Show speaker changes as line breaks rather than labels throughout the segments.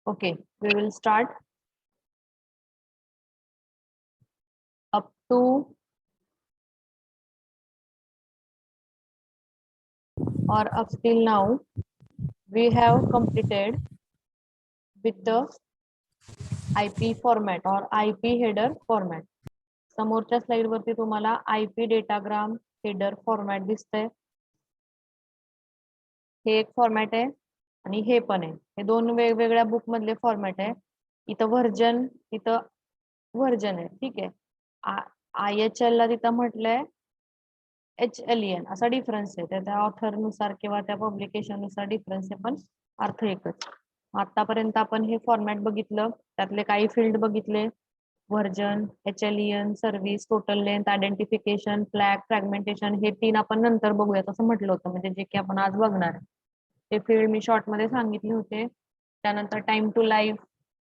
Okay, we will start up to or up till now. We have completed with the IP format or IP header format. समोरच्या slide वरती तुम्हाला IP datagram header format दिसतंय. हे एक format आहे आणि हे पण आहे. हे दोन वेगवेगळ्या बुक मधले फॉर्मॅट आहे. इथं व्हर्जन आहे. ठीक आहे. IHL ला तिथं म्हटलंय HLEN असा डिफरन्स आहे. त्या ऑथर नुसार किंवा त्या पब्लिकेशन नुसार डिफरन्स आहे, पण अर्थ एकच. आतापर्यंत आपण हे फॉर्मॅट बघितलं, त्यातले काही फील्ड बघितले. Version, HLEN, service, total length, identification, flag, fragmentation हे 3 आपण नंतर बघूयात असं म्हटलं होतं. म्हणजे जे की आपण आज बघणार ते फील्ड मी शॉर्ट मध्ये सांगितले होते. त्यानंतर time to live,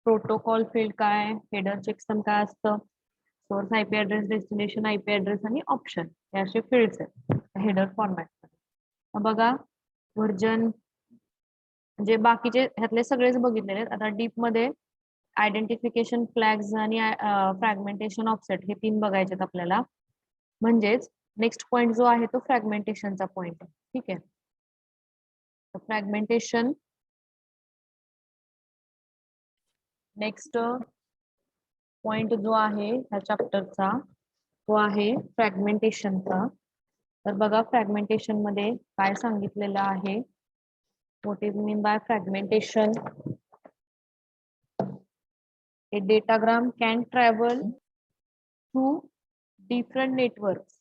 protocol field काय, हेडर चेकसम काय असतं, source IP address, destination IP address आणि ऑप्शन हे असे फील्ड्स आहेत हेडर फॉर्मॅट मध्ये. बघा व्हर्जन म्हणजे बाकीचे ह्यातले सगळेच बघितलेले आहेत. आता डीप मध्ये आयडेंटिफिकेशन, फ्लॅग्स आणि फ्रॅगमेंटेशन, ऑफसेट हे 3 बघायचे आपल्याला. म्हणजेच नेक्स्ट पॉइंट जो आहे तो फ्रॅगमेंटेशनचा पॉइंट आहे. ठीक आहे. फ्रॅगमेंटेशन नेक्स्ट पॉइंट जो आहे ह्या चॅप्टरचा तो आहे फ्रॅगमेंटेशनचा. तर बघा फ्रॅगमेंटेशन मध्ये काय सांगितलेलं आहे. What is mean by fragmentation? A datagram can travel through different networks.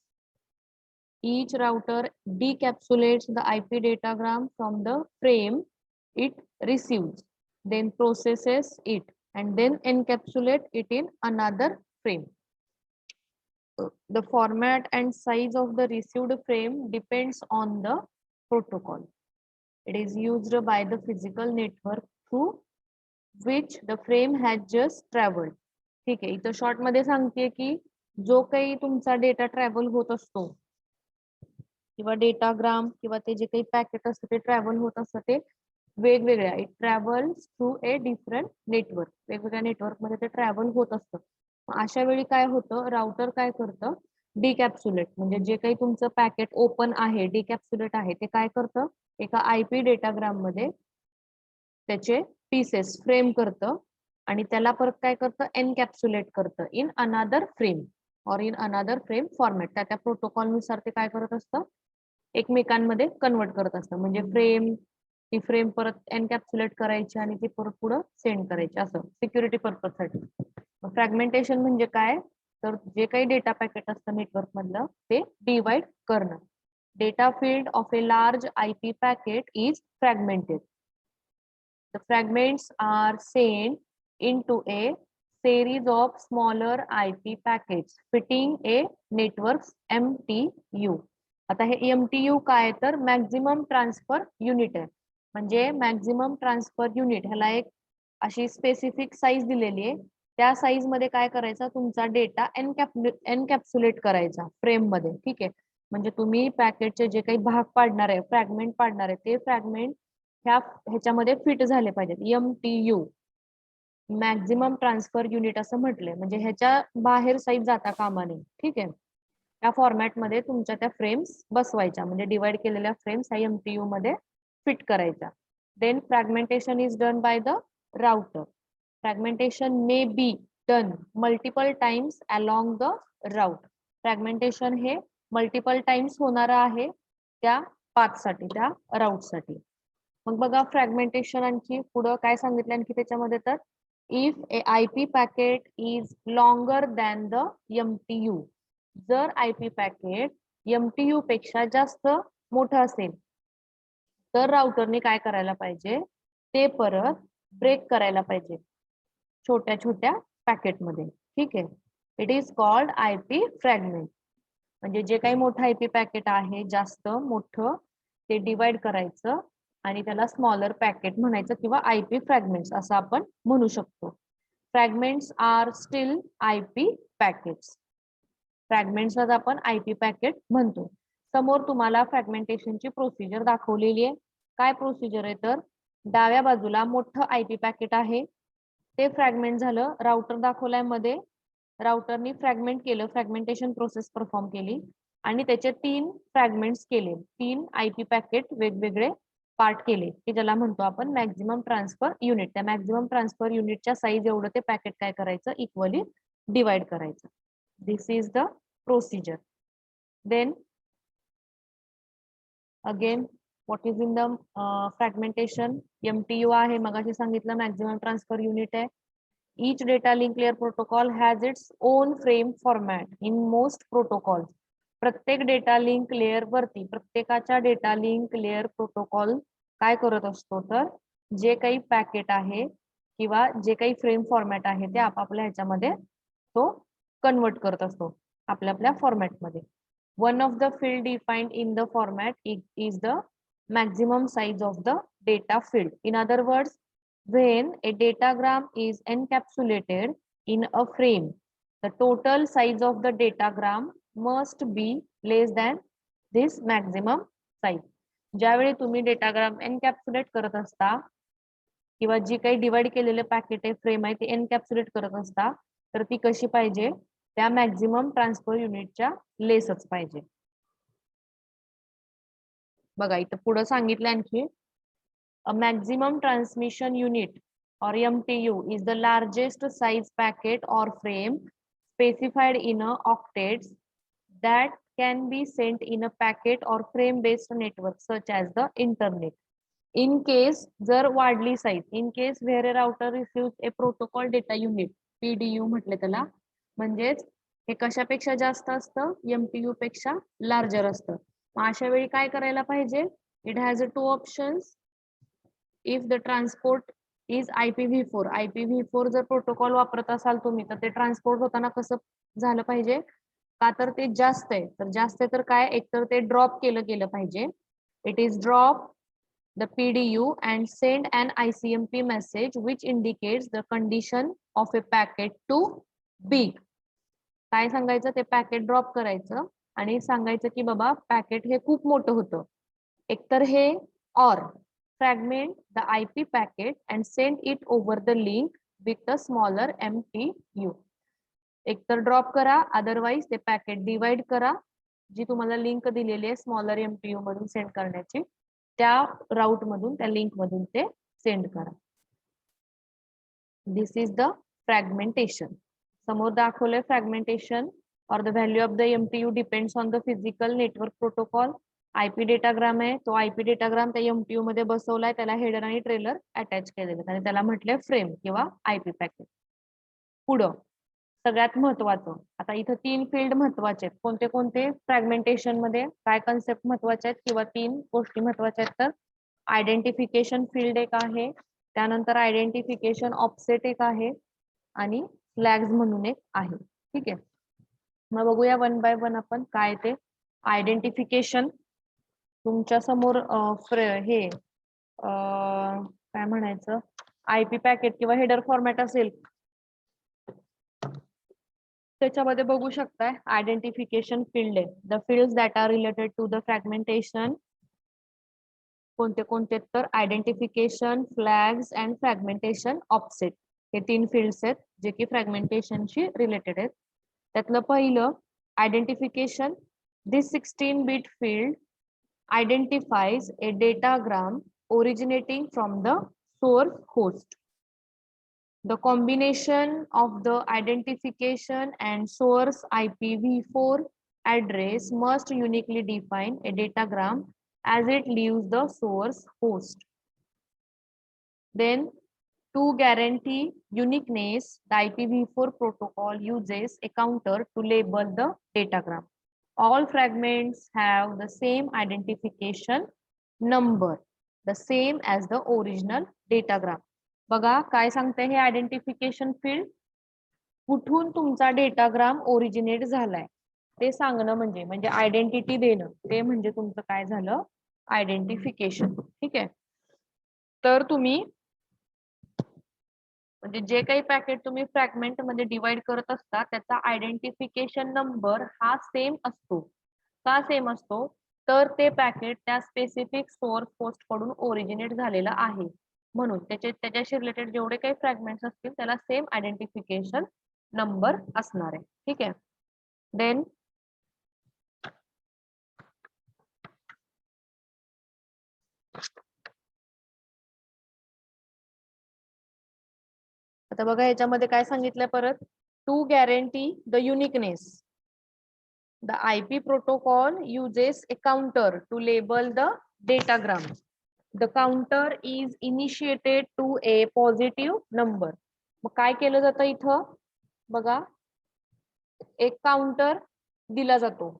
Each router decapsulates the IP datagram from the frame it receives, then processes it, and then encapsulate it in another frame. The format and size of the received frame depends on the protocol. It is used by the physical network through which the frame has just traveled. ठीक आहे. इथं short मध्ये सांगते की जो काही तुमचा data travel होत असतो किंवा डेटाग्राम किंवा ते जे काही पॅकेट असतं ते ट्रॅव्हल होत असतं ते वेगवेगळ्या, it travels through a different network. वेगवेगळ्या नेटवर्क मध्ये ते ट्रॅव्हल होत असतं. अशा वेळी काय होतं, राउटर काय करतं, डिकॅप्सुलेट म्हणजे जे काही तुमचं पॅकेट ओपन आहे, डिकॅप्सुलेट आहे, ते काय करतं, एका IP डेटाग्राम मध्ये त्याचे पीसेस फ्रेम करतं आणि त्याला परत काय करतं, एनकॅप्सुलेट करतं इन अनादर फ्रेम और इन अनादर फ्रेम फॉर्मॅट. त्या प्रोटोकॉल नुसार ते काय करत असतं, एकमेकांमध्ये कन्वर्ट करत असतं. म्हणजे ती फ्रेम परत एनकॅप्सुलेट करायची आणि ती परत पुढे सेंड करायची, असं सिक्युरिटी पर्पज साठी. फ्रॅगमेंटेशन म्हणजे काय, तर जे काही डेटा पॅकेट असतं नेटवर्क मधलं ते डिवाइड करणं. Data field of a large IP packet is fragmented. The fragments are sent into a series of smaller IP packets fitting a network's MTU. आता हे MTU काय, तर मॅक्झिमम ट्रान्सफर युनिट आहे. म्हणजे मॅक्झिमम ट्रान्सफर युनिट ह्याला एक अशी specific size दिलेली आहे. त्या साईज मध्ये काय करायचा, तुमचा डेटा एनकॅप्सुलेट करायचा फ्रेम मध्ये. ठीक आहे. म्हणजे तुम्ही पॅकेटचे जे काही भाग पाडणार आहे, फ्रॅगमेंट पाडणार आहे, ते फ्रॅगमेंट ह्याच्यामध्ये फिट झाले पाहिजेत. MTU मॅक्झिमम ट्रान्सफर युनिट असं म्हटलंय. म्हणजे ह्याच्या बाहेर साईज जाता कामा नये. ठीक आहे. त्या फॉर्मॅट मध्ये तुमच्या त्या फ्रेम्स बसवायच्या, म्हणजे डिवाइड केलेल्या फ्रेम्स ह्या MTU मध्ये फिट करायच्या. Then fragmentation is done by the router. Fragmentation may be done multiple times along the route. Fragmentation हे मल्टिपल टाइम्स होणार आहे त्या पाथसाठी, त्या राउटसाठी. मग बघा फ्रॅगमेंटेशन आणखी पुढं काय सांगितलं आणखी त्याच्यामध्ये, तर if A IP packet is longer than the MTU. जर IP पॅकेट MTU पेक्षा जास्त मोठं असेल तर राउटरने काय करायला पाहिजे, ते परत ब्रेक करायला पाहिजे छोट्या छोट्या पॅकेटमध्ये. ठीक आहे. It is called IP fragment. म्हणजे जे काही मोठं IP पॅकेट आहे जास्त मोठं, ते डिवाइड करायचं आणि त्याला स्मॉलर पॅकेट म्हणायचं किंवा IP फ्रॅगमेंट्स असं आपण म्हणू शकतो. Fragments are still IP packets. फ्रॅगमेंट्सलाच आपण IP पॅकेट म्हणतो. समोर तुम्हाला फ्रॅगमेंटेशनची प्रोसिजर दाखवलेली आहे. काय प्रोसिजर आहे, तर डाव्या बाजूला मोठं आयपी पॅकेट आहे, ते फ्रॅगमेंट झालं, राउटर दाखवलाय मध्ये, राउटरनी फ्रॅगमेंट केलं, फ्रॅगमेंटेशन प्रोसेस परफॉर्म केली आणि त्याचे 3 फ्रॅगमेंट्स केले, 3 आयपी पॅकेट वेगवेगळे पार्ट केले, की ज्याला म्हणतो आपण मॅक्झिमम ट्रान्सफर युनिट. त्या मॅक्झिमम ट्रान्सफर युनिटच्या साईज एवढं ते पॅकेट काय करायचं, इक्वली डिवाइड करायचं. This is the procedure. Then again what is in the fragmentation, MTU आहे, मगाशी सांगितलं मॅक्झिमम ट्रान्सफर युनिट आहे. each data link layer protocol has its own frame format in most protocols. प्रत्येक data link layer वरती प्रत्येकाच्या data link layer protocol काय करत असतो, तर जे काही पॅकेट आहे किंवा जे काही फ्रेम फॉर्मॅट आहे ते आपापल्या ह्याच्यामध्ये तो कन्वर्ट करत असतो आपल्या फॉर्मॅटमध्ये. One of the field defined in the format is the maximum size of the data field. In other words, when a datagram is encapsulated in a frame, the total size of the datagram must be less than this maximum size. ज्यावेळी तुम्ही datagram encapsulate करत असता किंवा जी काही divide केलेले packet आहे, frame आहे, ते एनकॅप्सुलेट करत असता, तर ती कशी पाहिजे, त्या मॅक्झिमम ट्रान्सफर युनिटच्या लेसच पाहिजे. बघा इथं पुढे सांगितलं आणखी, a maximum transmission unit or MTU is the largest size packet or frame specified in a octets that can be sent in a packet or frame based network such as the internet. In case जर वाढली size, in case where a router receives a protocol data unit, PDU म्हटले त्याला, म्हणजेच हे कशापेक्षा जास्त असतं, MTU पेक्षा larger असतं. मग अशा वेळी काय करायला पाहिजे, it has 2 options. If the transport is IPv4, IPv4 जर प्रोटोकॉल वापरत असाल तुम्ही, तर ते ट्रान्सपोर्ट होताना कसं झालं पाहिजे, का तर ते जास्त आहे, तर जास्त आहे तर काय, एकतर ते ड्रॉप केलं गेलं पाहिजे. It is drop the PDU and send an ICMP message which indicates the condition of a packet to big. काय सांगायचं, ते पॅकेट ड्रॉप करायचं आणि सांगायचं की बाबा पॅकेट हे खूप मोठं होतं. एकतर हे or fragment the IP packet and send it over the link with a smaller MTU. एकतर ड्रॉप करा, अदरवाइज ते पॅकेट डिवाइड करा, जी तुम्हाला लिंक दिलेली आहे स्मॉलर MTU मधून सेंड करण्याची, त्या राउट मधून, त्या लिंक मधून ते सेंड करा. दिस इज द फ्रॅगमेंटेशन. समोर दाखवलंय फ्रॅगमेंटेशन और the value of the MTU depends on the physical network protocol. IP datagram आहे, तो IP डेटाग्राम त्या MTU मध्ये बसवलाय, त्याला हेडर आणि ट्रेलर अटॅच केलेले आणि त्याला म्हटलंय फ्रेम किंवा IP पॅकेट. पुढं सगळ्यात महत्वाचं, आता इथं 3 फील्ड महत्वाचे आहेत. कोणते कोणते फ्रॅगमेंटेशन मध्ये काय कन्सेप्ट महत्वाचे आहेत किंवा 3 गोष्टी महत्वाच्या आहेत, तर आयडेंटिफिकेशन फील्ड एक आहे, त्यानंतर आयडेंटिफिकेशन ऑफसेट एक आहे आणि फ्लॅग्स म्हणून एक आहे. ठीक आहे, मग बघूया वन बाय वन आपण काय ते. आयडेंटिफिकेशन तुमच्या समोर हे काय म्हणायचं, IP पॅकेट किंवा हेडर फॉर्मॅट असेल त्याच्यामध्ये बघू शकताय आयडेंटिफिकेशन फील्ड आहे. The fields that are related to the fragmentation कोणते कोणते, तर identification, flags and fragmentation offset, हे 3 फील्ड्स आहेत जे की फ्रॅगमेंटेशनशी रिलेटेड आहेत. त्यातलं पहिलं identification. This 16-bit field identifies a datagram originating from the source host. The combination of the identification and source IPv4 address must uniquely define a datagram as it leaves the source host. Then, to guarantee uniqueness, the IPv4 protocol uses a counter to label the datagram. All fragments have the same identification number, the same as the original datagram. बघा काय सांगते हे identification field, कुठून तुमचा datagram originate झालाय ते सांगणं म्हणजे आयडेंटिटी देणं, ते म्हणजे तुमचं काय झालं, आयडेंटिफिकेशन. ठीक आहे, तर तुम्ही म्हणजे जे काही पॅकेट तुम्ही फ्रॅगमेंट मध्ये डिवाइड करत असता त्याचा आयडेंटिफिकेशन नंबर हा सेम असतो. का सेम असतो, तर ते पॅकेट त्या स्पेसिफिक सोर्स होस्ट कडून ओरिजिनेट झालेलं आहे. म्हणून त्याच्याशी रिलेटेड जेवढे काही फ्रॅगमेंट्स असतील त्याला सेम आयडेंटिफिकेशन नंबर असणार आहे. ठीक आहे. देन आता बघा याच्यामध्ये काय सांगितलंय परत, to guarantee the uniqueness the IP protocol uses a counter to label the datagram. The counter is initiated to a positive number. मग काय केलं जातं इथं बघा, एक काउंटर दिला जातो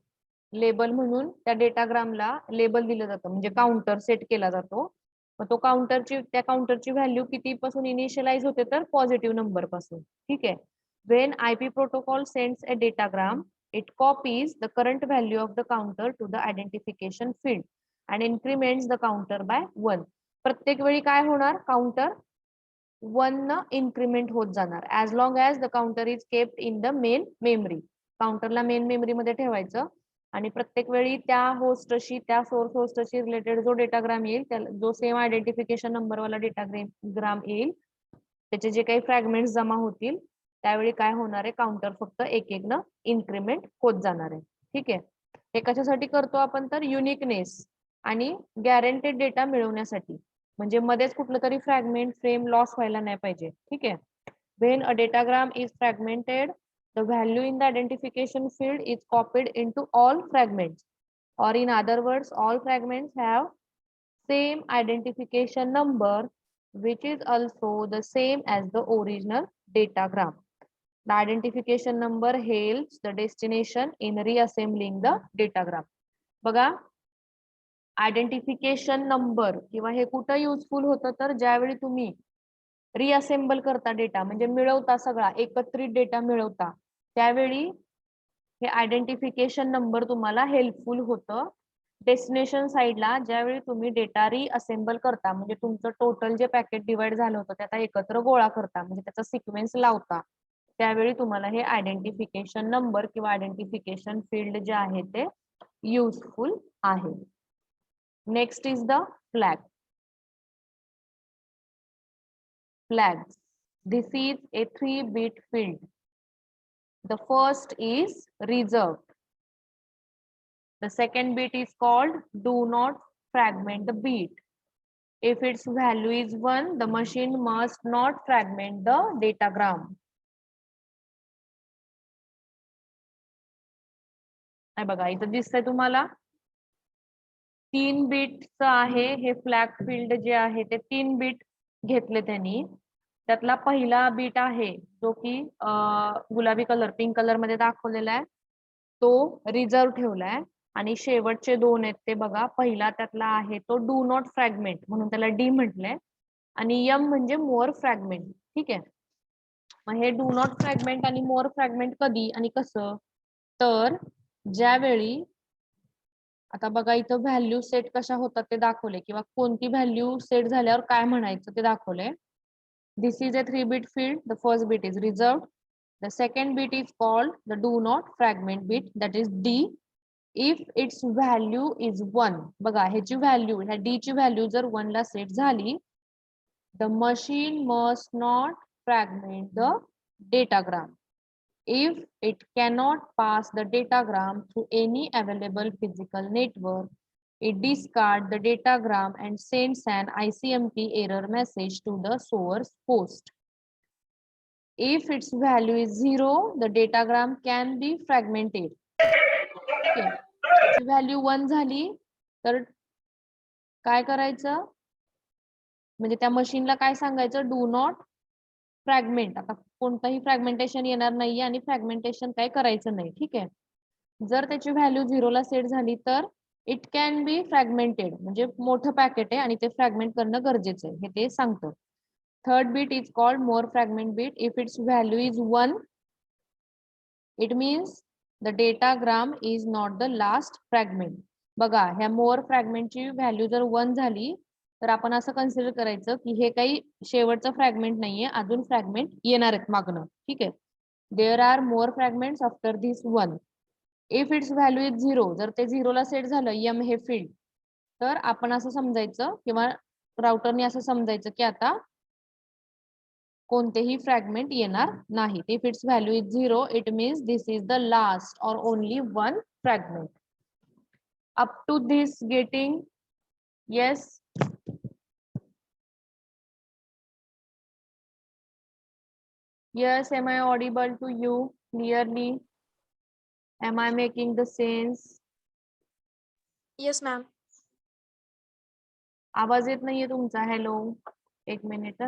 लेबल म्हणून, त्या डेटाग्रामला लेबल दिलं जातं म्हणजे काउंटर सेट केला जातो. मग तो त्या काउंटरची व्हॅल्यू किती पासून इनिशियलाइज होते तर पॉझिटिव्ह नंबर पासून. ठीक आहे. When IP protocol sends a datagram, it copies the current value of the counter to the identification field and increments the counter by 1. प्रत्येक वेळी काय होणार, काउंटर 1 न इन्क्रीमेंट होत जाणार as long as the counter is kept in the main memory. काउंटरला main memory मध्ये ठेवायचं आणि प्रत्येक वेळी त्या होस्टशी, त्या सोर्स होस्टशी रिलेटेड जो डेटाग्राम येईल, त्याला जो सेम आयडेंटिफिकेशन नंबर वाला डेटाग्राम येईल, त्याचे जे काही फ्रॅगमेंट्स जमा होतील त्यावेळी काय होणार आहे, काउंटर फक्त एक एक न इन्क्रीमेंट होत जाणार आहे. ठीक आहे. हे कशासाठी करतो आपण तर युनिकनेस आणि गॅरंटेड डेटा मिळवण्यासाठी, म्हणजे मध्येच कुठलं तरी फ्रॅगमेंट फ्रेम लॉस व्हायला नाही पाहिजे. ठीक आहे. When a datagram is fragmented, the value in the identification field is copied into all fragments, or in other words, all fragments have same identification number, which is also the same as the original datagram. The identification number helps the destination in reassembling the datagram. बघा, identification number किंवा हे कुठं useful होतं तर ज्यावेळी तुम्ही रिअसेंबल करता data, म्हणजे मिळवता, सगळा एकत्रित डेटा मिळवता, त्यावेळी हे आयडेंटिफिकेशन नंबर तुम्हाला हेल्पफुल होतं. डेस्टिनेशन साईडला ज्यावेळी तुम्ही डेटा रिअसेंबल करता, म्हणजे तुमचं टोटल जे पॅकेट डिवाइड झालं होतं त्याचा एकत्र गोळा करता, म्हणजे त्याचा सिक्वेन्स लावता, त्यावेळी तुम्हाला हे आयडेंटिफिकेशन नंबर किंवा आयडेंटिफिकेशन फील्ड जे आहे ते युजफुल आहे. Next is the flag. Flags. This is a 3-bit field. The first is reserved. The second bit is called do not fragment the bit. If its value is 1, the machine must not fragment the datagram. बघा इथं दिसतंय तुम्हाला 3 बिटचं आहे हे flag field जे आहे ते 3 bit घेतले त्यांनी. त्यातला पहिला बीट आहे जो की गुलाबी कलर, पिंक कलर मध्ये दाखवलेला आहे, तो रिझर्व ठेवलाय. आणि शेवटचे 2 आहेत ते बघा, पहिला त्यातला आहे तो डू नॉट फ्रॅगमेंट म्हणून त्याला डी म्हटलंय, आणि एम म्हणजे मोर फ्रॅगमेंट. ठीक आहे. मग हे डू नॉट फ्रॅगमेंट आणि मोर फ्रॅगमेंट कधी आणि कसं तर ज्यावेळी, आता बघा इथं व्हॅल्यू सेट कशा होतात ते दाखवले, किंवा कोणती व्हॅल्यू सेट झाल्यावर काय म्हणायचं ते दाखवले. This is a 3-bit field. The first bit is reserved. The second bit is called the do not fragment bit, that is D. If its value is 1, बघा ह्याची व्हॅल्यू, ह्या D ची value जर 1 ला सेट झाली, the machine must not fragment the datagram. If it cannot pass the datagram through any available physical network, it discards the datagram and sends an ICMP error message to the source host. If its value is 0, the datagram can be fragmented. Okay. त्याची value 1 झाली तर काय करायचं, म्हणजे त्या मशीनला काय सांगायचं, डू नॉट फ्रॅगमेंट. आता कोणतंही फ्रॅगमेंटेशन येणार नाही आणि फ्रॅगमेंटेशन काय करायचं नाही. ठीक आहे. जर त्याची व्हॅल्यू 0 ला सेट झाली तर इट कॅन बी फ्रॅगमेंटेड, म्हणजे मोठं पॅकेट आहे आणि ते फ्रॅगमेंट करणं गरजेचं आहे हे ते सांगतं. Third bit is called more fragment bit. If its value is 1, it means the datagram is not the last fragment. बघा ह्या मोर फ्रॅगमेंटची व्हॅल्यू जर 1 झाली तर आपण असं कन्सिडर करायचं की हे काही शेवटचं फ्रॅगमेंट नाहीये, अजून फ्रॅगमेंट येणार आहेत मागणं. ठीक आहे. There are more fragments after this 1. If its value is 0, जर ते 0 ला सेट झालं एम हे फील्ड, तर आपण असं समजायचं किंवा राउटरने असं समजायचं की आता कोणतेही फ्रॅगमेंट येणार नाहीत. If its value is 0 it means this is the last or only one fragment. Up to this getting yes. Yes, am I audible to you clearly? Am I making the sense?
Yes, ma'am.
आवाज येत नाहीये तुमचा. Hello, एक minute.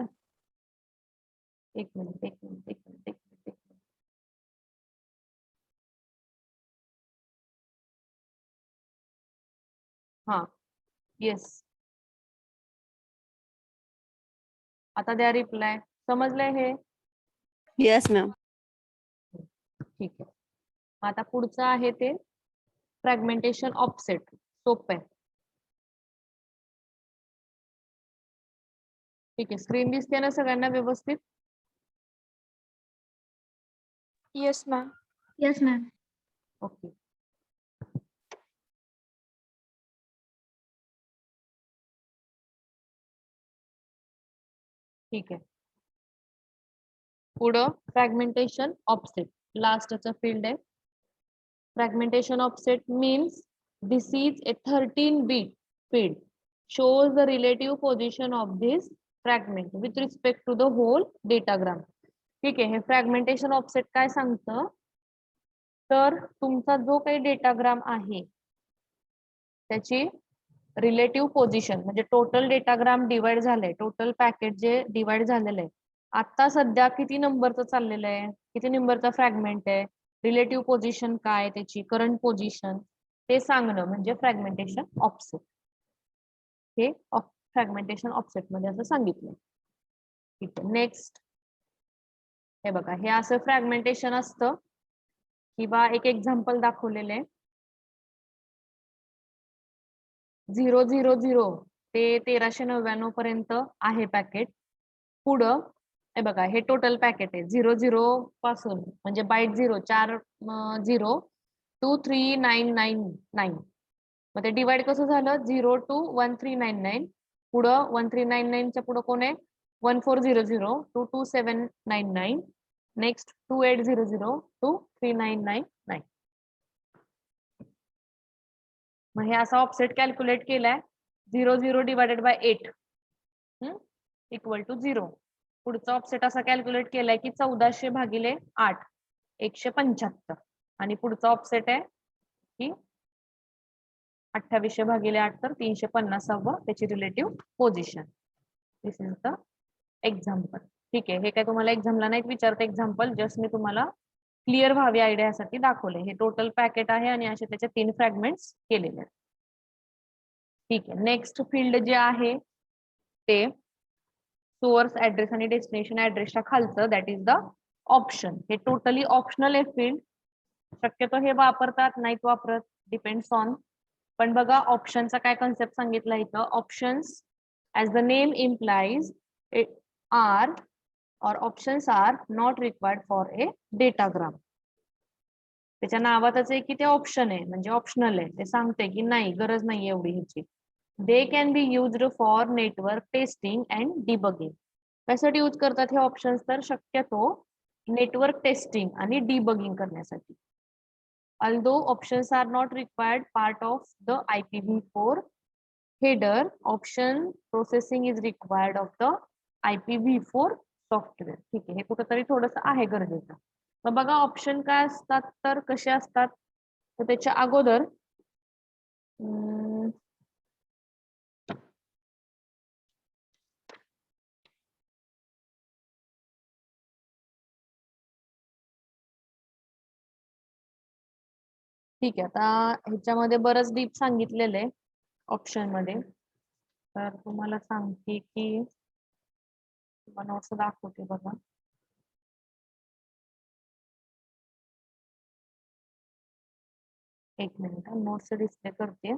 एक minute एक minute एक minute एक minute एक मिनिट. हा, येस. आता द्या रिप्लाय. समजलंय हे?
Yes ma'am.
ठीक आहे. आता पुढचं आहे ते फ्रॅगमेंटेशन ऑफसेट. सोपं आहे. ठीक आहे. स्क्रीन दिसते ना सगळ्यांना व्यवस्थित?
Yes, ma'am.
Yes ma'am.
Okay. ठीक आहे. पुढं फ्रॅगमेंटेशन ऑफसेट लास्टचं फील्ड आहे. Fragmentation offset means this is a 13-bit field shows the relative position of this fragment with respect to the whole datagram. ठीक आहे. हे फ्रॅगमेंटेशन ऑफसेट काय सांगतं, तर तुमचा जो काही डेटाग्राम आहे त्याची रिलेटिव्ह पोझिशन म्हणजे टोटल डेटाग्राम डिवाइड झालंय, टोटल पॅकेट जे डिवाइड झालेलं आहे, आता सध्या किती नंबरचं चाललेलं आहे, किती नंबरचा फ्रॅगमेंट आहे, रिलेटिव्ह पोझिशन काय त्याची, करंट पोझिशन, ते सांगणं म्हणजे फ्रॅगमेंटेशन ऑफसेट. हे फ्रॅगमेंटेशन ऑफसेट मध्ये असं सांगितलं. ठीक आहे. नेक्स्ट हे बघा, हे असं फ्रॅगमेंटेशन असतं किंवा एक एक्झाम्पल दाखवलेलं आहे. 000 ते 1399 पर्यंत आहे पॅकेट. पुढं हे बघा, हे टोटल पॅकेट आहे 00 पासून म्हणजे बाईट 0 4 0 टू 3999. मग ते डिवाइड कसं झालं, 0 टू 1399. पुढं 1399च्या पुढं कोण आहे, 1400 टू 2799. Next 2800 to 3999. मग हे असा ऑफसेट कॅल्क्युलेट केलाय. 00 डिवायडेड बाय 8 इक्वल टू 0. पुढचा ऑफसेट असा कॅल्क्युलेट केलाय की 1400 भागिले 8 175. आणि पुढचा ऑफसेट आहे की 2800 भागिले 8 तर 350. त्याची relative position. This is the example. ठीक आहे. हे काय तुम्हाला एक्झामला नाही विचारते एक्झाम्पल, जस्ट मी तुम्हाला क्लिअर व्हावी आयडियासाठी दाखवले. हे टोटल पॅकेट आहे आणि असे त्याचे 3 फ्रॅगमेंट्स केलेले आहेत. ठीक आहे. नेक्स्ट फील्ड जे आहे ते सोर्स ऍड्रेस आणि डेस्टिनेशन ऍड्रेसच्या खालचं, दॅट इज द ऑप्शन. हे टोटली ऑप्शनल आहे फील्ड. शक्यतो हे वापरतात नाहीत वापरत, डिपेंड्स ऑन. पण बघा ऑप्शनचा काय कन्सेप्ट सांगितलं इथं. Options as the name implies are or options are not required for a datagram. त्याच्या नावातच आहे की ते ऑप्शन आहे म्हणजे ऑप्शनल आहे. ते सांगते की नाही, गरज नाही एवढी ह्याची. They can be used for network testing and debugging. त्यासाठी यूज करतात हे ऑप्शन्स, तर शक्यतो नेटवर्क टेस्टिंग आणि डिबगिंग करण्यासाठी. Although options are not required part of the IPv4 header, option processing is required of the IPv4 software. ठीक आहे. हे कुठंतरी थोडंसं आहे गरजेचं. मग बघा ऑप्शन काय असतात तर कसे असतात, तर त्याच्या अगोदर ठीक आहे. आता ह्याच्यामध्ये बरंच डीप सांगितलेलं आहे ऑप्शन मध्ये, तर तुम्हाला सांगते की नोट्स दाखवते बघा. एक मिनिट, नोट्स डिस्प्ले करते.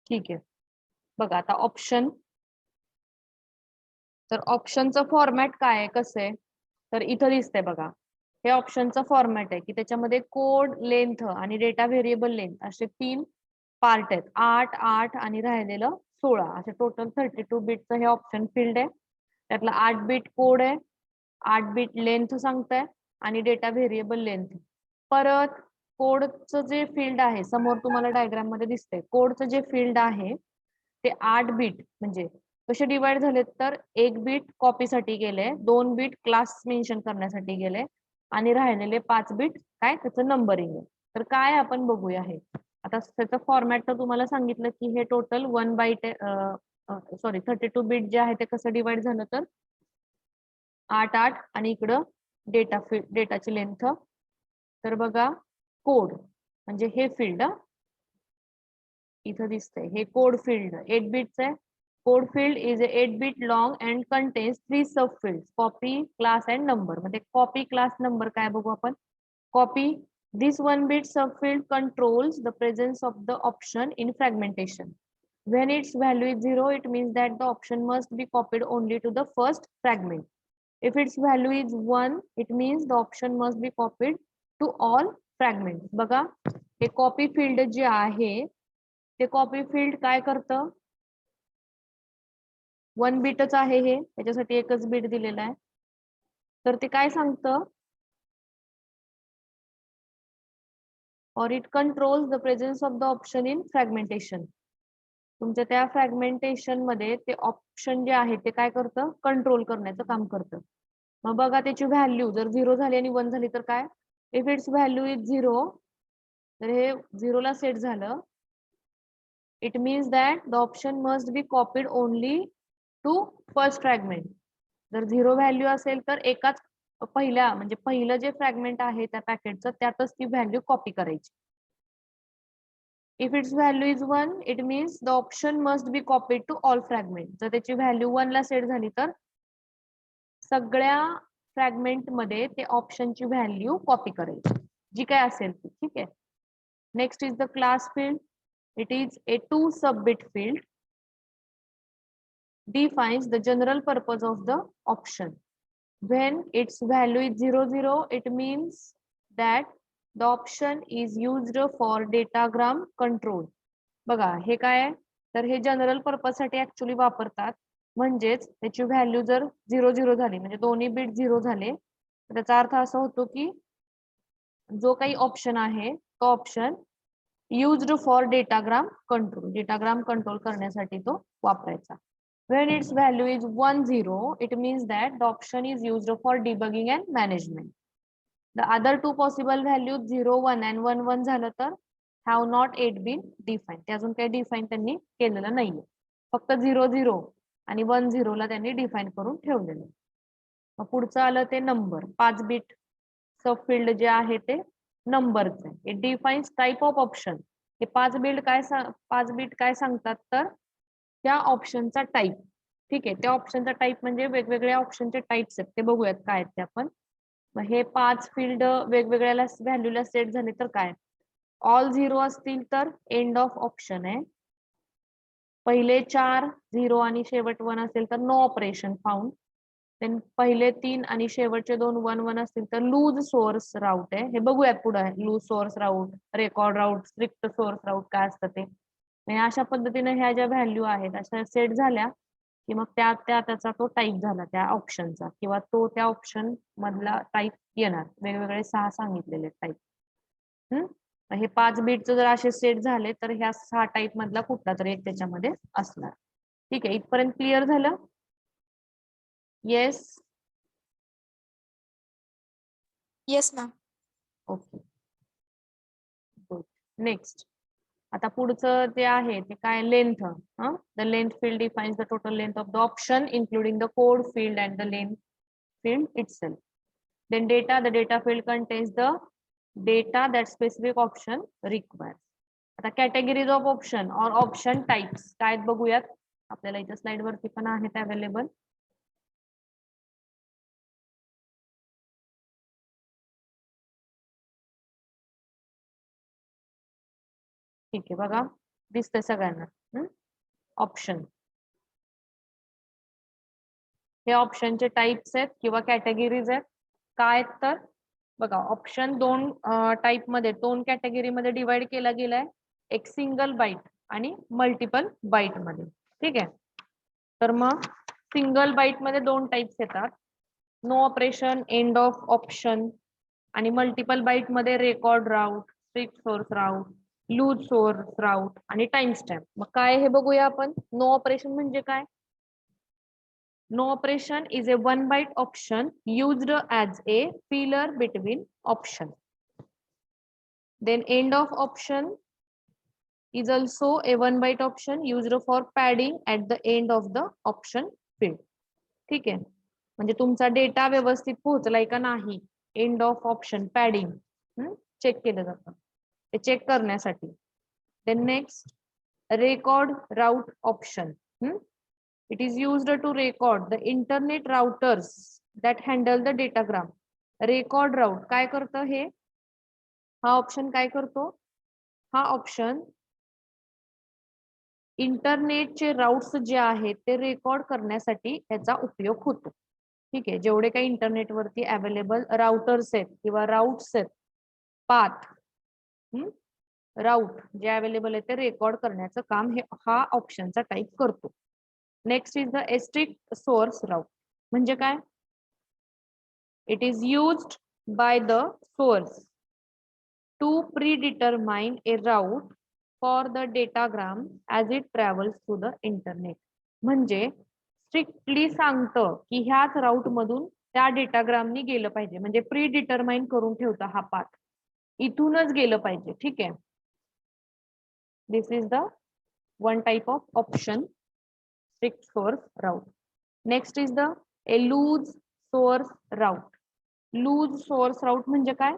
ठीक आहे. बघा आता ऑप्शन. तर ऑप्शनचं फॉर्मॅट काय आहे, कसं आहे, तर इथं दिसतंय बघा. हे ऑप्शनचं फॉर्मॅट आहे की त्याच्यामध्ये कोड लेंथ आणि डेटा व्हेरिएबल लेंथ असे 3 पार्ट आहेत. 8, 8 आणि राहिलेलं 16 असे टोटल 32 बिटचं हे ऑप्शन फील्ड आहे. त्यातला 8 बिट कोड आहे, 8 बिट लेंथ सांगताय आणि डेटा व्हेरिएबल लेंथ. परत कोडचं जे फील्ड आहे समोर तुम्हाला डायग्राम मध्ये दिसतंय, कोडचं जे फील्ड आहे ते 8 बिट म्हणजे कसे डिवाइड झालेत, तर 1 बिट कॉपीसाठी गेले, 2 बिट क्लास मेन्शन करण्यासाठी गेले आणि राहिलेले 5 बिट काय त्याचं नंबरिंग आहे. तर काय आपण बघूया हे. आता त्याचं फॉर्मॅट तर तुम्हाला सांगितलं की हे टोटल 1 बाईट 32 बिट जे आहे ते कसं डिवाइड झालं, तर 8, 8 आणि इकडं डेटाची लेंथ. तर बघा कोड म्हणजे हे फील्ड इथं दिसतंय, हे कोड फील्ड 8 बिटचं आहे. Code field is a 8 bit long and contains 3 subfields, copy, class and number. म्हणजे copy, class, number काय बघू आपण. Copy, this 1 bit subfield controls the presence of the option in fragmentation. When its value is 0, it means that the option must be copied only to the first fragment. If its value is 1, it means the option must be copied to all fragments. बघा हे copy field जे आहे ते copy field काय करतं, 1 बिटच आहे हे, त्याच्यासाठी एकच बिट दिलेला आहे. तर ते काय सांगतं, or it controls the presence of the option in fragmentation. तुमच्या त्या फ्रॅगमेंटेशन मध्ये ते ऑप्शन जे आहे ते काय करतं, कंट्रोल करण्याचं काम करतं. मग बघा त्याची व्हॅल्यू जर 0 झाली आणि 1 झाली तर काय, इफ इट्स व्हॅल्यू इज 0, तर हे 0 ला सेट झालं. It means that the option must be copied only to first fragment. जर 0 व्हॅल्यू असेल तर एकाच पहिल्या म्हणजे पहिलं जे फ्रॅगमेंट आहे त्या पॅकेटचं त्यातच ती व्हॅल्यू कॉपी करायची. If its value is 1, it means the option must be copied to all fragment. जर त्याची व्हॅल्यू 1 ला सेट झाली तर सगळ्या फ्रॅगमेंट मध्ये ते ऑप्शनची व्हॅल्यू कॉपी करायची जी काय असेल ती. ठीक आहे. Next is the class field. It is a 2 sub bit field defines the general purpose of the option. When its value is 0, 0, it means that the option is used for datagram control. बघा हे काय आहे, तर हे general purpose साठी actually वापरतात. म्हणजेच त्याची व्हॅल्यू जर 0, 0 झाली म्हणजे दोन्ही बिट 0 झाले तर त्याचा अर्थ असा होतो की जो काही ऑप्शन आहे तो option used for datagram control करण्यासाठी तो वापरायचा. When its value is 1, 0, it means that the option is used for debugging and management. The other two possible values 0, 1 and 1, 1 झालं तर have not yet been defined. ते अजून काही define त्यांनी केलेलं नाहीये. फक्त 0, 0 आणि 1, 0 ला त्यांनी डिफाईन करून ठेवलेलं. मग पुढचं आलं ते नंबर. 5 बिट सब फील्ड जे आहे ते नंबरचं आहे. It defines type of option. हे 5 बिट काय सांगतात, तर त्या ऑप्शनचा टाईप. ठीक आहे. त्या ऑप्शनचा टाईप म्हणजे वेगवेगळ्या ऑप्शनचे टाईप्स आहेत ते बघूयात काय आहेत ते आपण. मग हे 5 फील्ड वेगवेगळ्या व्हॅल्यूला सेट झाले तर काय, ऑल 0 असतील तर एंड ऑफ ऑप्शन आहे. पहिले 4 0 आणि शेवट 1 असेल तर नो ऑपरेशन फाउंड. देन पहिले 3 आणि शेवटचे 2 1, 1 असतील तर लूज सोर्स राऊट आहे. हे बघूयात पुढे. Loose source route, record route, strict source route काय असतं ते. अशा पद्धतीने ह्या ज्या व्हॅल्यू आहेत अशा सेट झाल्या की मग त्याचा तो टाईप झाला त्या ऑप्शनचा किंवा तो त्या ऑप्शन मधला टाईप येणार. वेगवेगळे 6 सांगितलेले टाईप. हे 5 बिटचं जर असे सेट झाले तर ह्या 6 टाईप मधला कुठला तरी एक त्याच्यामध्ये असणार. ठीक आहे. इथपर्यंत क्लिअर झालं. Yes.
Yes, ma'am.
Okay. Good. Next. आता पुढचं जे आहे ते काय, length. The length field defines the total length of the option including the code field and the length field itself. Then data, the data field contains the data that specific option requires. आता categories of option और option types काय बघूयात. आपल्याला इथं slide वरती पण आहेत available. ठीक आहे. बघा दिसतंय सगळ्यांना ऑप्शन. हे ऑप्शनचे टाइप्स आहेत किंवा कॅटेगरीज आहेत. काय तर बघा, ऑप्शन दोन टाइप मध्ये, दोन कॅटेगरी मध्ये डिवाइड केला गेलाय, एक सिंगल बाईट आणि मल्टिपल बाईट मध्ये. ठीक आहे, तर मग सिंगल बाईट मध्ये दोन टाइप्स येतात, no operation, end of option. आणि मल्टिपल बाईट मध्ये record route, strict source route, loose source route आणि टाइम स्टॅम्प. मग काय हे बघूया आपण. नो ऑपरेशन म्हणजे काय? No operation is a one byte option used as a filler between option. Then end of option is also a one byte option used for padding at the end of the option field. ठीक आहे, म्हणजे तुमचा data व्यवस्थित पोहोचलाय का नाही, end of option padding check केलं जातं, ते चेक करण्यासाठी. Then next, record route option. It is used to record the internet routers that handle the datagram. Record route काय करतं हे? हा ऑप्शन काय करतो? हा ऑप्शन इंटरनेटचे राउट्स जे आहेत ते रेकॉर्ड करण्यासाठी त्याचा उपयोग होतो. ठीक आहे, जेवढे काही इंटरनेटवरती अवेलेबल राउटर्स आहेत किंवा राउट्स आहेत, पाथ राउट जे अवेलेबल आहे ते रेकॉर्ड करण्याचं काम हे हा ऑप्शनचा टाईप करतो. Next is the strict source route. म्हणजे काय? It is used by the source to predetermine a route for the datagram as it travels through the internet. म्हणजे स्ट्रिक्टली सांगतं की ह्याच राऊट मधून त्या डेटाग्रामनी गेलं पाहिजे, म्हणजे प्री डिटरमाइन करून ठेवता हा पाथ, इथूनच गेलं पाहिजे. ठीक आहे, this is the one type of option, strict source route. Next is the a loose source route. Loose source route म्हणजे काय?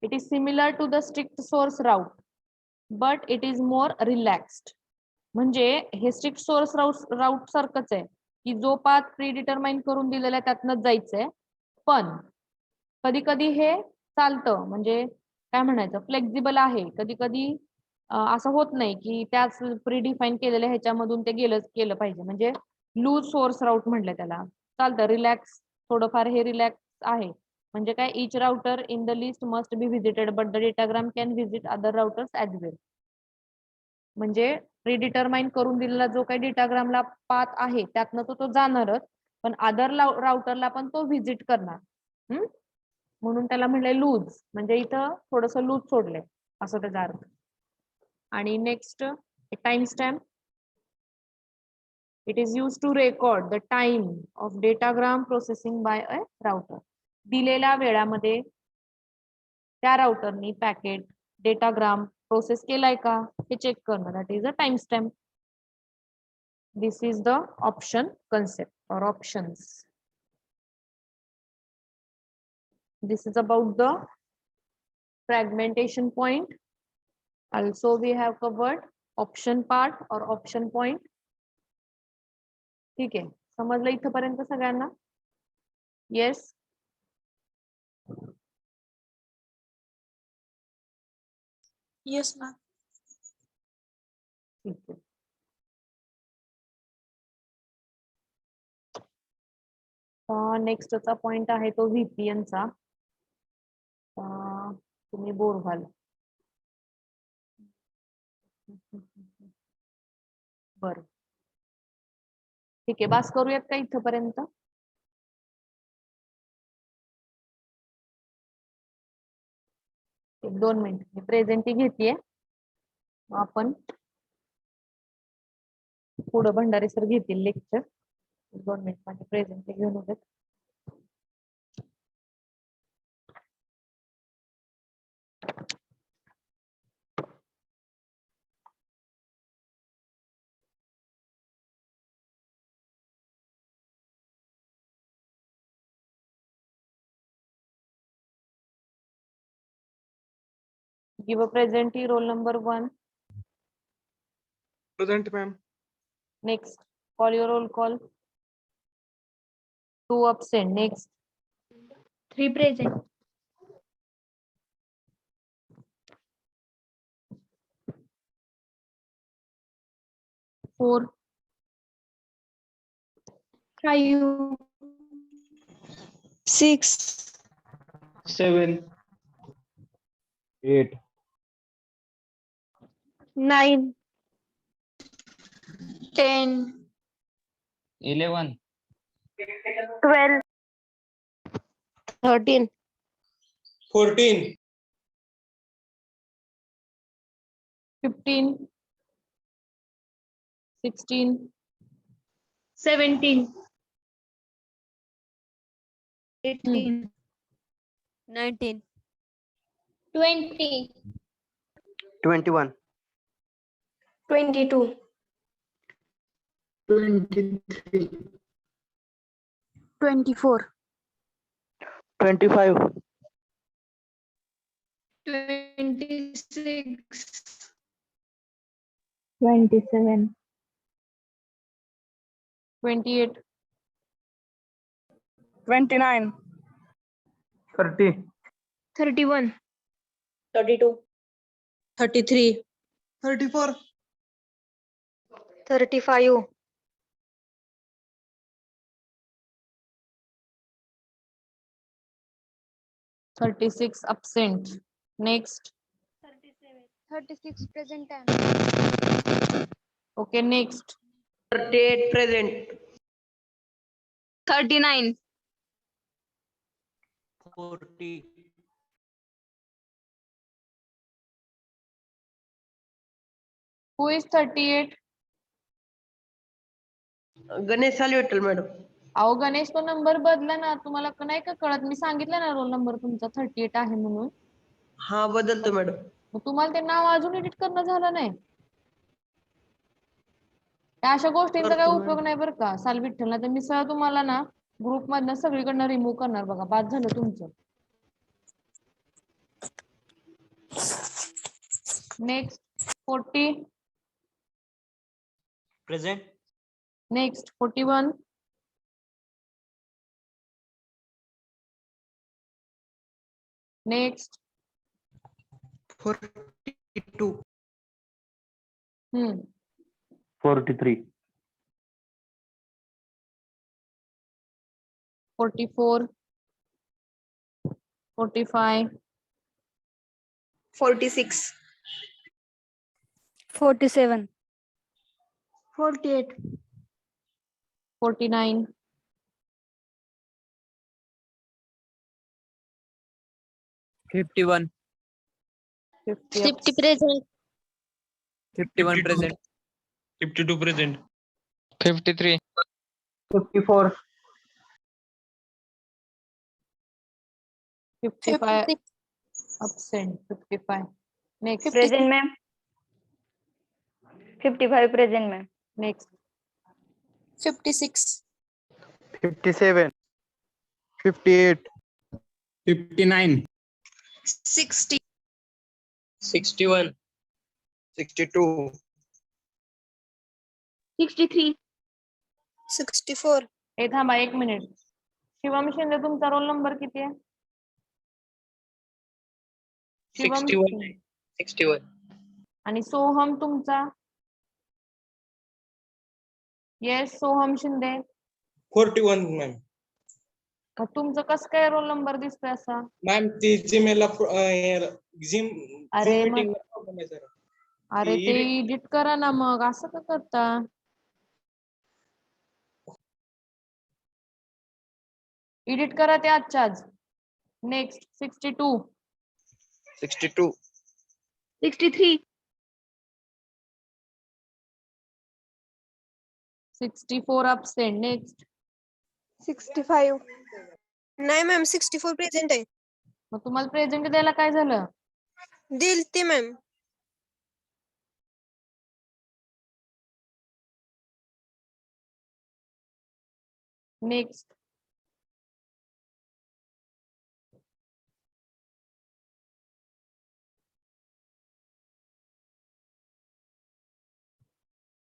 It is similar to the strict source route, but it is more relaxed. म्हणजे हे strict source route सारखंच आहे की जो path प्रीडिटरमाइन करून दिलेला आहे त्यातनंच जायचंय, पण कधी कधी हे चालतं, म्हणजे काय म्हणायचं, फ्लेक्झिबल आहे. कधी कधी असं होत नाही की त्याच प्रीडिफाईन केलेल्या ह्याच्यामधून ते केलं पाहिजे, म्हणजे लूज सोर्स राऊट म्हटलं त्याला, चालतं. रिलॅक्स, थोडंफार हे रिलॅक्स आहे. म्हणजे काय, each router in the list must be visited but the datagram can visit other routers as well. म्हणजे प्रीडिटरमाइन करून दिलेला जो काही डेटाग्रामला पाथ आहे त्यातनं तो जाणारच, पण अदर राउटरला पण तो व्हिजिट करणार. म्हणून त्याला म्हणलंय लूज, म्हणजे इथं थोडस लूज सोडलंय असं त्याचा अर्थ. आणि next, timestamp. It is use to record the time of datagram processing by a router. दिलेल्या वेळामध्ये त्या राउटरनी पॅकेट डेटाग्राम प्रोसेस केलाय का हे चेक करणं, that is a time stamp. This is the option concept or options. This is about the fragmentation point. Also we have covered option part or option point. ठीक आहे, समजलं इथपर्यंत सगळ्यांना? Yes.
Yes, ma'am.
ठीक आहे. नेक्स्टचा point आहे तो VPN चा. तुम्ही बोर व्हाल. बरं, ठीक आहे, बास करूयात का इथपर्यंत? एक 2 मिनिट मी प्रेझेंटी घेतेय, आपण पुढं भंडारे सर घेतील लेक्चर. 2 मिनिट माझी प्रेझेंटी घेऊन होते. Give a presentee, roll number 1.
Present, ma'am.
Next, call your roll call. 2 absent. Next,
3 present.
4,
5,
6,
7, 8,
9, 10,
11,
12,
13,
14,
15, 16,
17, 18,
19,
20,
21,
22,
23,
24,
25,
26,
27,
28,
29,
30,
31,
32, 33,
34,
35,
36 absent. Next.
36 present time.
Okay, next.
38 present,
39,
40,
Who is 38?
Ganesh सालवेटल madam.
अहो गणेश, तो number बदला ना. तुम्हाला नाही का कळत? मी सांगितलं ना रोल नंबर तुमचा 38 आहे म्हणून.
हा बदलतो मॅडम.
मग तुम्हाला ते नाव अजून एडिट करणं झालं नाही? त्या अशा गोष्टींचा काय
करतो
उपयोग
मॅडम.
नाही बरं का साल विठ्ठलला. तर मी सहज तुम्हाला ना ग्रुप मधनं सगळीकडनं रिमूव्ह करणार बघा. बाद झालं तुमचं. Next 40,
present,
next 41, next
42,
43,
44, 45,
46,
47, 48,
49,
51,
50
present,
51 present,
52 present,
53,
54,
55 absent. 55. Next.
present ma'am. 55 present ma'am.
Next.
56,
57, 58,
59,
60,
61, 62,
63,
64,
हे थांबा 1 मिनिट. शिवम शिंदे तुमचा रोल नंबर किती आहे? शिवम
61,
शिंदे.
61,
आणि सोहम तुमचा? येस, सोहम शिंदे.
41 मॅम.
मग तुमचं कसं काय रोल नंबर दिसतोय असा?
मॅम ती जीमेलला जिम
अरे मग-
मीटिंग प्रॉब्लेम आहे जरा.
अरे ते
edit-
एडिट करा ना मग. असं का करता? एडिट करा ते आजच्या आज. Next 62,
62,
63,
64 absent. नेक्स्ट.
65, नाही मॅम 64 प्रेझेंट आहे.
मग तुम्हाला प्रेझेंट द्यायला काय झालं?
दिल ते मॅम.
नेक्स्ट